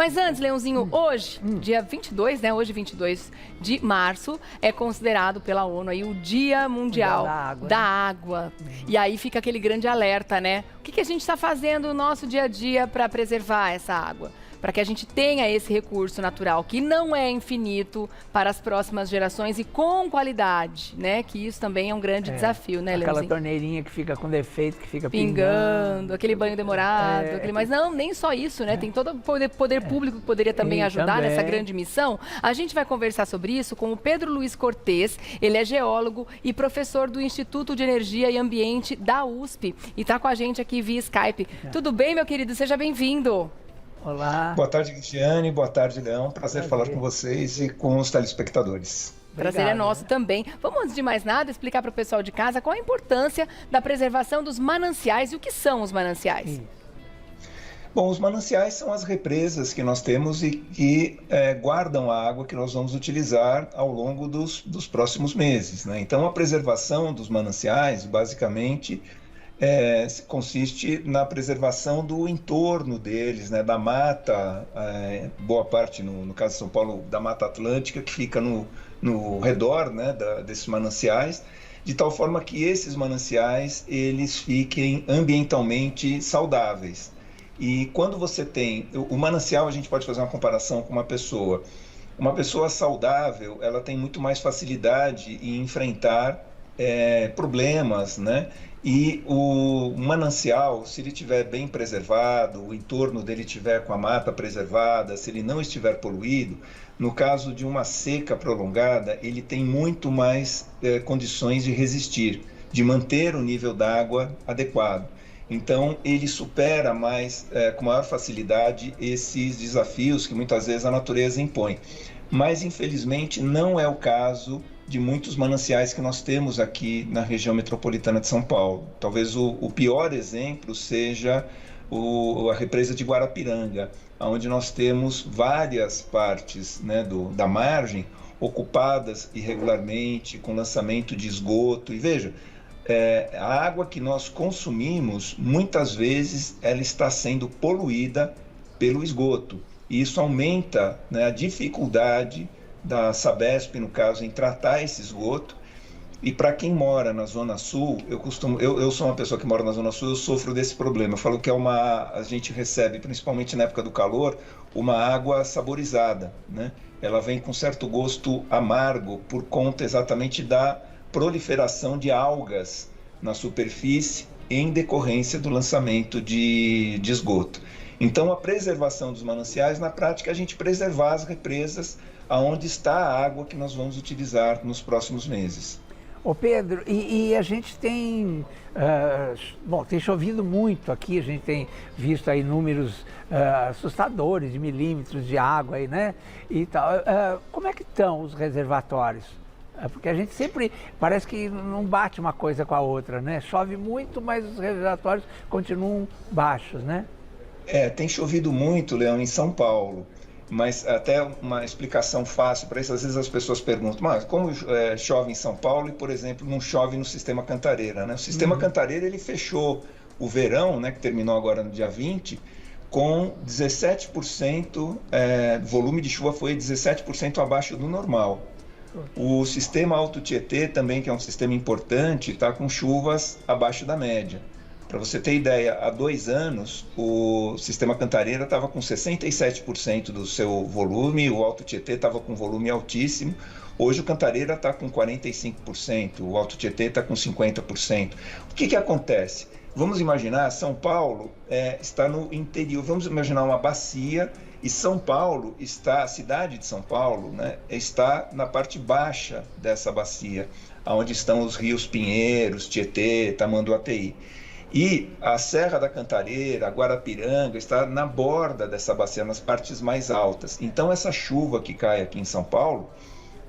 Mas antes, Leãozinho, hoje, dia 22, né? Hoje, 22 de março, é considerado pela ONU aí o Dia Mundial da Água. E aí fica aquele grande alerta, né? O que a gente está fazendo no nosso dia a dia para preservar essa água? Para que a gente tenha esse recurso natural, que não é infinito, para as próximas gerações e com qualidade, né? Que isso também é um grande desafio, né, Leãozinho? Aquela torneirinha que fica com defeito, que fica pingando, aquele banho demorado, mas não, nem só isso, né? Tem todo o poder público que poderia também ajudar nessa grande missão. A gente vai conversar sobre isso com o Pedro Luiz Cortes, ele é geólogo e professor do Instituto de Energia e Ambiente da USP e está com a gente aqui via Skype. Tudo bem, meu querido? Seja bem-vindo. Olá. Boa tarde, Cristiane. Boa tarde, Leão. Prazer falar com vocês e com os telespectadores. Prazer é nosso também. Vamos, antes de mais nada, explicar para o pessoal de casa qual a importância da preservação dos mananciais e o que são os mananciais. Bom, os mananciais são as represas que nós temos e que guardam a água que nós vamos utilizar ao longo dos próximos meses, né? Então, a preservação dos mananciais, basicamente, consiste na preservação do entorno deles, né, da mata, boa parte, no caso de São Paulo, da Mata Atlântica, que fica no redor, né, desses mananciais, de tal forma que esses mananciais eles fiquem ambientalmente saudáveis. E quando você tem o manancial, a gente pode fazer uma comparação com uma pessoa. Uma pessoa saudável, ela tem muito mais facilidade em enfrentar problemas, né? E o manancial, se ele estiver bem preservado, o entorno dele estiver com a mata preservada, se ele não estiver poluído, no caso de uma seca prolongada, ele tem muito mais condições de resistir, de manter o nível d'água adequado. Então, ele supera com maior facilidade esses desafios que muitas vezes a natureza impõe. Mas, infelizmente, não é o caso de muitos mananciais que nós temos aqui na região metropolitana de São Paulo. Talvez o pior exemplo seja a represa de Guarapiranga, onde nós temos várias partes, né, da margem ocupadas irregularmente, com lançamento de esgoto. E veja, a água que nós consumimos, muitas vezes, ela está sendo poluída pelo esgoto. E isso aumenta, né, a dificuldade da Sabesp, no caso, em tratar esse esgoto. E para quem mora na Zona Sul, eu sou uma pessoa que mora na Zona Sul, eu sofro desse problema. Eu falo que a gente recebe, principalmente na época do calor, uma água saborizada, né? Ela vem com certo gosto amargo por conta exatamente da proliferação de algas na superfície em decorrência do lançamento de esgoto. Então, a preservação dos mananciais, na prática, a gente preservar as represas aonde está a água que nós vamos utilizar nos próximos meses. Ô Pedro, e a gente tem, tem chovido muito aqui, a gente tem visto aí números assustadores de milímetros de água aí, né? E tal. Como é que estão os reservatórios? Porque a gente sempre, parece que não bate uma coisa com a outra, né? Chove muito, mas os reservatórios continuam baixos, né? Tem chovido muito, Leão, em São Paulo. Mas até uma explicação fácil para isso, às vezes as pessoas perguntam, mas como chove em São Paulo e, por exemplo, não chove no Sistema Cantareira, né? O Sistema Cantareira, ele fechou o verão, né, que terminou agora no dia 20, com 17%, volume de chuva foi 17% abaixo do normal. O Sistema Alto Tietê também, que é um sistema importante, está com chuvas abaixo da média. Para você ter ideia, há 2 anos o Sistema Cantareira estava com 67% do seu volume, o Alto Tietê estava com volume altíssimo. Hoje o Cantareira está com 45%, o Alto Tietê está com 50%. O que acontece? Vamos imaginar, São Paulo está no interior, vamos imaginar uma bacia e São Paulo a cidade de São Paulo, né, está na parte baixa dessa bacia, onde estão os rios Pinheiros, Tietê, Tamanduateí. E a Serra da Cantareira, Guarapiranga, está na borda dessa bacia, nas partes mais altas. Então, essa chuva que cai aqui em São Paulo,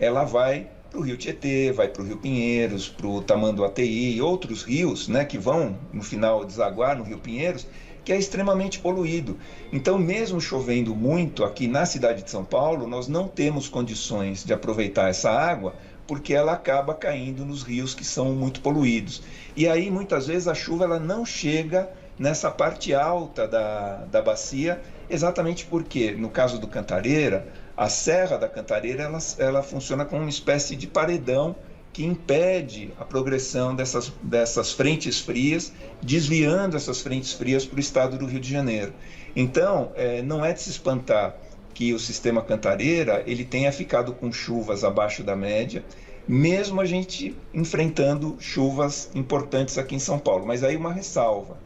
ela vai para o Rio Tietê, vai para o Rio Pinheiros, para o Tamanduateí e outros rios, né, que vão, no final, desaguar no Rio Pinheiros, que é extremamente poluído. Então, mesmo chovendo muito aqui na cidade de São Paulo, nós não temos condições de aproveitar essa água, porque ela acaba caindo nos rios que são muito poluídos. E aí, muitas vezes, a chuva ela não chega nessa parte alta da bacia, exatamente porque, no caso do Cantareira, a Serra da Cantareira ela funciona como uma espécie de paredão que impede a progressão dessas frentes frias, desviando essas frentes frias para o estado do Rio de Janeiro. Então, não é de se espantar que o sistema Cantareira ele tenha ficado com chuvas abaixo da média, mesmo a gente enfrentando chuvas importantes aqui em São Paulo. Mas aí uma ressalva,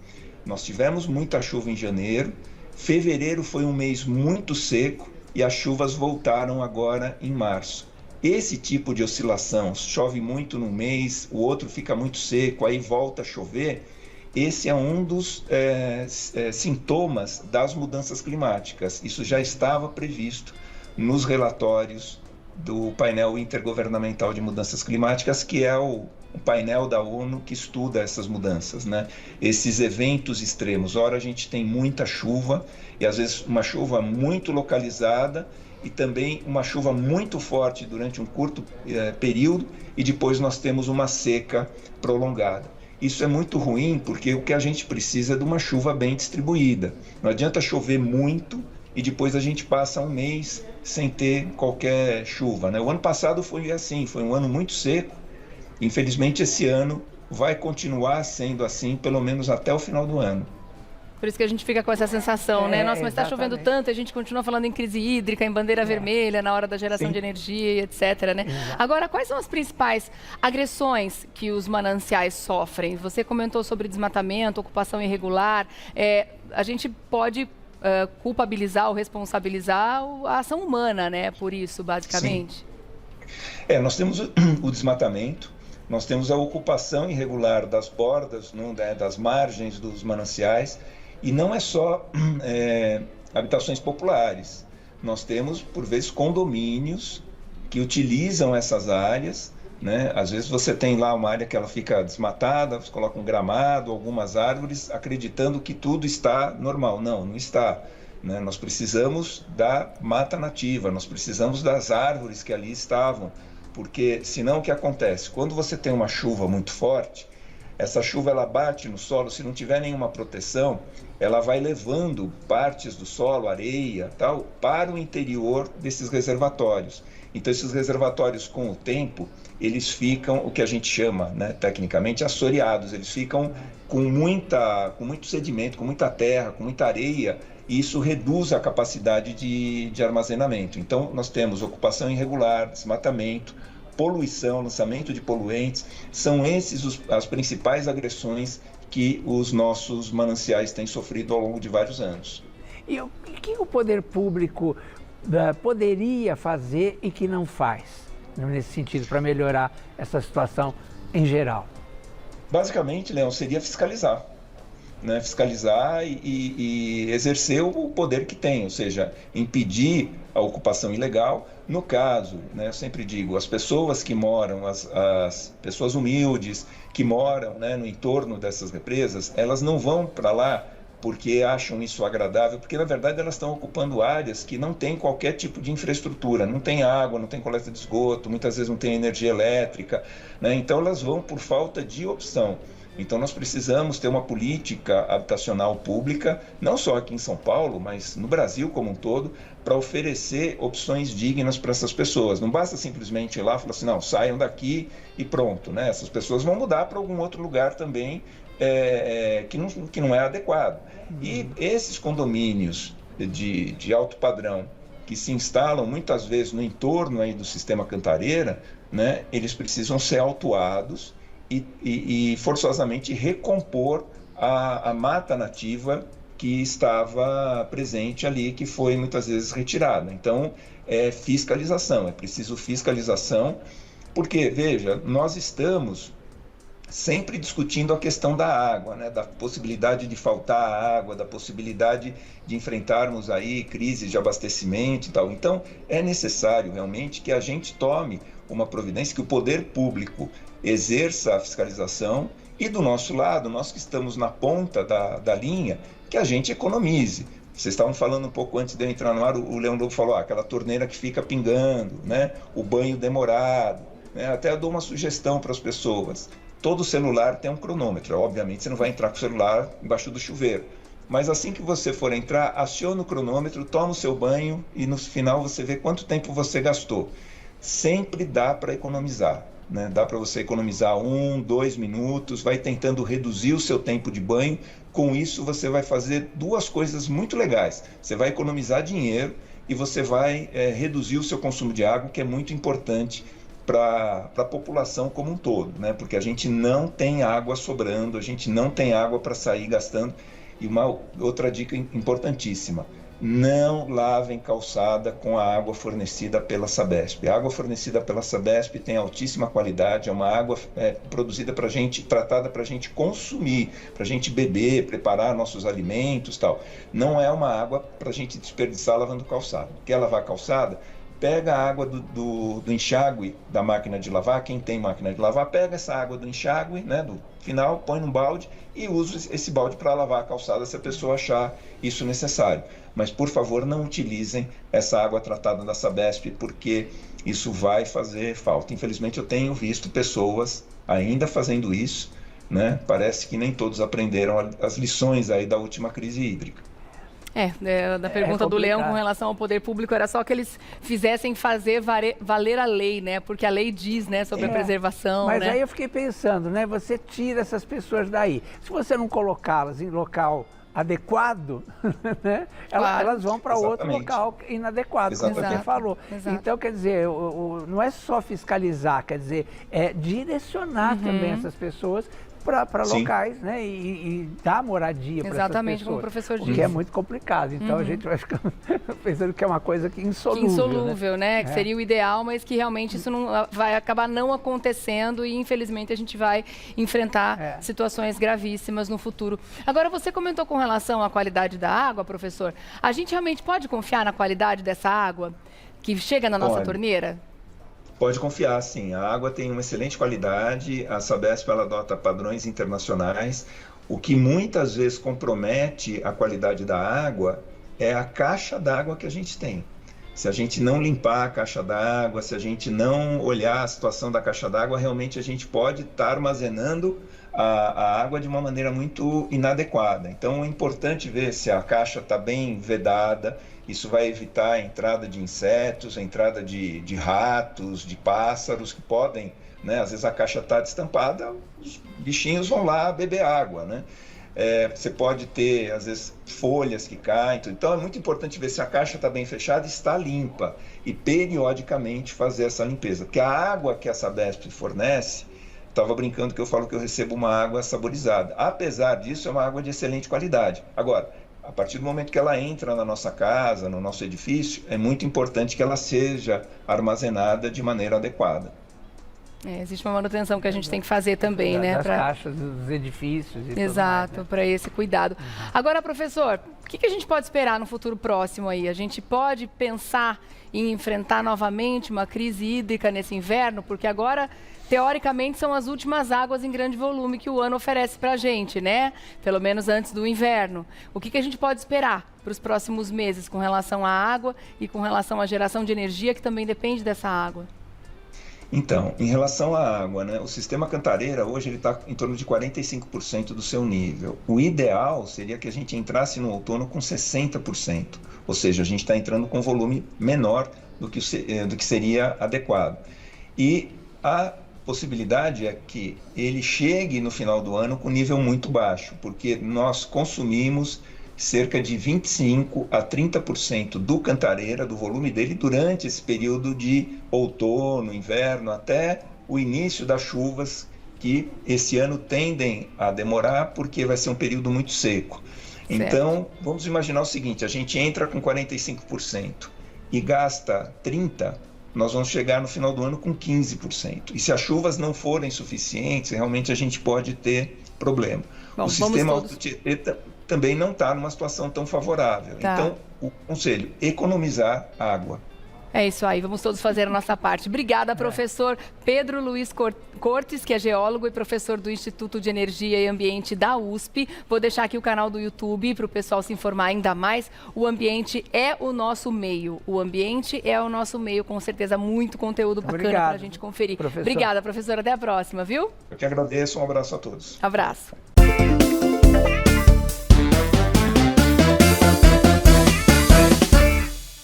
nós tivemos muita chuva em janeiro, fevereiro foi um mês muito seco e as chuvas voltaram agora em março. Esse tipo de oscilação, chove muito num mês, o outro fica muito seco, aí volta a chover, esse é um dos sintomas das mudanças climáticas. Isso já estava previsto nos relatórios do painel intergovernamental de mudanças climáticas, que é o painel da ONU que estuda essas mudanças, né? Esses eventos extremos. Ora, a gente tem muita chuva, e às vezes uma chuva muito localizada, e também uma chuva muito forte durante um curto período, e depois nós temos uma seca prolongada. Isso é muito ruim, porque o que a gente precisa é de uma chuva bem distribuída. Não adianta chover muito e depois a gente passa um mês sem ter qualquer chuva, né? O ano passado foi assim, foi um ano muito seco. Infelizmente, esse ano vai continuar sendo assim, pelo menos até o final do ano. Por isso que a gente fica com essa sensação, né? Nossa, mas está chovendo tanto, a gente continua falando em crise hídrica, em bandeira vermelha, na hora da geração de energia, etc, né? Agora, quais são as principais agressões que os mananciais sofrem? Você comentou sobre desmatamento, ocupação irregular. A gente pode culpabilizar ou responsabilizar a ação humana, né? Por isso, basicamente. Sim. Nós temos o desmatamento, nós temos a ocupação irregular das bordas, das margens dos mananciais, e não é só habitações populares. Nós temos, por vezes, condomínios que utilizam essas áreas, né? Às vezes você tem lá uma área que ela fica desmatada, você coloca um gramado, algumas árvores, acreditando que tudo está normal. Não, não está, né? Nós precisamos da mata nativa, nós precisamos das árvores que ali estavam, porque senão o que acontece? Quando você tem uma chuva muito forte, essa chuva ela bate no solo, se não tiver nenhuma proteção, ela vai levando partes do solo, areia, tal, para o interior desses reservatórios. Então esses reservatórios, com o tempo, eles ficam o que a gente chama, né, tecnicamente, assoreados. Eles ficam com muito sedimento, com muita terra, com muita areia, e isso reduz a capacidade de armazenamento. Então nós temos ocupação irregular, desmatamento, poluição, lançamento de poluentes. São esses as principais agressões que os nossos mananciais têm sofrido ao longo de vários anos. E o que o poder público poderia fazer e que não faz, nesse sentido, para melhorar essa situação em geral? Basicamente, Leão, seria fiscalizar. Né? Fiscalizar e exercer o poder que tem, ou seja, impedir a ocupação ilegal. No caso, né, eu sempre digo, as pessoas que moram, as pessoas humildes que moram, né, no entorno dessas represas, elas não vão para lá porque acham isso agradável, porque na verdade elas estão ocupando áreas que não têm qualquer tipo de infraestrutura, não tem água, não tem coleta de esgoto, muitas vezes não tem energia elétrica, né? Então elas vão por falta de opção. Então nós precisamos ter uma política habitacional pública, não só aqui em São Paulo, mas no Brasil como um todo, para oferecer opções dignas para essas pessoas. Não basta simplesmente ir lá e falar assim, não, saiam daqui e pronto, né? Essas pessoas vão mudar para algum outro lugar também que não é adequado. E esses condomínios de alto padrão que se instalam muitas vezes no entorno aí do sistema Cantareira, né, eles precisam ser autuados e forçosamente recompor a mata nativa que estava presente ali, que foi muitas vezes retirada. Então, fiscalização, é preciso fiscalização, porque, veja, nós estamos sempre discutindo a questão da água, né? Da possibilidade de faltar água, da possibilidade de enfrentarmos aí crises de abastecimento e tal. Então, é necessário realmente que a gente tome uma providência, que o poder público exerça a fiscalização e do nosso lado, nós que estamos na ponta da linha, que a gente economize. Vocês estavam falando um pouco antes de eu entrar no ar, o Leão Lobo falou, aquela torneira que fica pingando, né? O banho demorado, né? Até eu dou uma sugestão para as pessoas. Todo celular tem um cronômetro, obviamente você não vai entrar com o celular embaixo do chuveiro, mas assim que você for entrar, aciona o cronômetro, toma o seu banho e no final você vê quanto tempo você gastou. Sempre dá para economizar, né? Dá para você economizar 1, 2 minutos, vai tentando reduzir o seu tempo de banho. Com isso, você vai fazer duas coisas muito legais. Você vai economizar dinheiro e você vai reduzir o seu consumo de água, que é muito importante para a população como um todo, né? Porque a gente não tem água sobrando, a gente não tem água para sair gastando. E uma outra dica importantíssima: não lavem calçada com a água fornecida pela Sabesp. A água fornecida pela Sabesp tem altíssima qualidade, é uma água produzida para a gente, tratada para a gente consumir, para a gente beber, preparar nossos alimentos e tal. Não é uma água para a gente desperdiçar lavando calçada. Quer lavar calçada? Pega a água do enxágue da máquina de lavar, quem tem máquina de lavar, pega essa água do enxágue, né, do final, põe num balde e usa esse balde para lavar a calçada se a pessoa achar isso necessário. Mas, por favor, não utilizem essa água tratada da Sabesp, porque isso vai fazer falta. Infelizmente, eu tenho visto pessoas ainda fazendo isso, né? Parece que nem todos aprenderam as lições aí da última crise hídrica. Da pergunta do Leão com relação ao poder público, era só que eles fizessem fazer valer a lei, né? Porque a lei diz, né, sobre a preservação, Mas né? aí eu fiquei pensando, né? Você tira essas pessoas daí. Se você não colocá-las em local adequado, né? Claro. Elas vão para outro local inadequado, como você falou. Exato. Então, quer dizer, não é só fiscalizar, quer dizer, é direcionar também essas pessoas para locais, né, e dar moradia para essas pessoas. Exatamente, como o professor disse. O que é muito complicado. Então a gente vai ficando pensando que é uma coisa que insolúvel. Insolúvel, né? Que seria o ideal, mas que realmente isso não vai acabar não acontecendo e infelizmente a gente vai enfrentar situações gravíssimas no futuro. Agora, você comentou com relação à qualidade da água, professor. A gente realmente pode confiar na qualidade dessa água que chega na nossa torneira? Pode confiar, sim. A água tem uma excelente qualidade, a Sabesp ela adota padrões internacionais. O que muitas vezes compromete a qualidade da água é a caixa d'água que a gente tem. Se a gente não limpar a caixa d'água, se a gente não olhar a situação da caixa d'água, realmente a gente pode estar armazenando a água de uma maneira muito inadequada. Então é importante ver se a caixa está bem vedada. Isso vai evitar a entrada de insetos, a entrada de ratos, de pássaros que podem, né? Às vezes a caixa está destampada, os bichinhos vão lá beber água, né? Você pode ter, às vezes, folhas que caem. Então é muito importante ver se a caixa está bem fechada e está limpa. E periodicamente fazer essa limpeza. Porque a água que a Sabesp fornece, estava brincando que eu falo que eu recebo uma água saborizada. Apesar disso, é uma água de excelente qualidade. Agora, a partir do momento que ela entra na nossa casa, no nosso edifício, é muito importante que ela seja armazenada de maneira adequada. Existe uma manutenção que a gente tem que fazer também, né? Das caixas, dos edifícios e Exato, tudo mais, né? para esse cuidado. Agora, professor, o que a gente pode esperar no futuro próximo aí? A gente pode pensar em enfrentar novamente uma crise hídrica nesse inverno? Porque agora, teoricamente, são as últimas águas em grande volume que o ano oferece para a gente, né? Pelo menos antes do inverno. O que a gente pode esperar para os próximos meses com relação à água e com relação à geração de energia, que também depende dessa água? Então, em relação à água, né, o sistema Cantareira hoje ele está em torno de 45% do seu nível. O ideal seria que a gente entrasse no outono com 60%, ou seja, a gente está entrando com volume menor do que seria adequado. E a possibilidade é que ele chegue no final do ano com nível muito baixo, porque nós consumimos cerca de 25% a 30% do Cantareira, do volume dele, durante esse período de outono, inverno, até o início das chuvas, que esse ano tendem a demorar, porque vai ser um período muito seco. Certo. Então, vamos imaginar o seguinte, a gente entra com 45% e gasta 30%, nós vamos chegar no final do ano com 15%. E se as chuvas não forem suficientes, realmente a gente pode ter problema. Bom, o sistema Alto Tietê também não está numa situação tão favorável. Tá. Então, o conselho, economizar água. É isso aí, vamos todos fazer a nossa parte. Obrigada, professor Pedro Luiz Cortes, que é geólogo e professor do Instituto de Energia e Ambiente da USP. Vou deixar aqui o canal do YouTube para o pessoal se informar ainda mais. O ambiente é o nosso meio. O ambiente é o nosso meio, com certeza, muito conteúdo bacana para a gente conferir. Professor. Obrigada, professor. Até a próxima, viu? Eu que agradeço. Um abraço a todos. Abraço.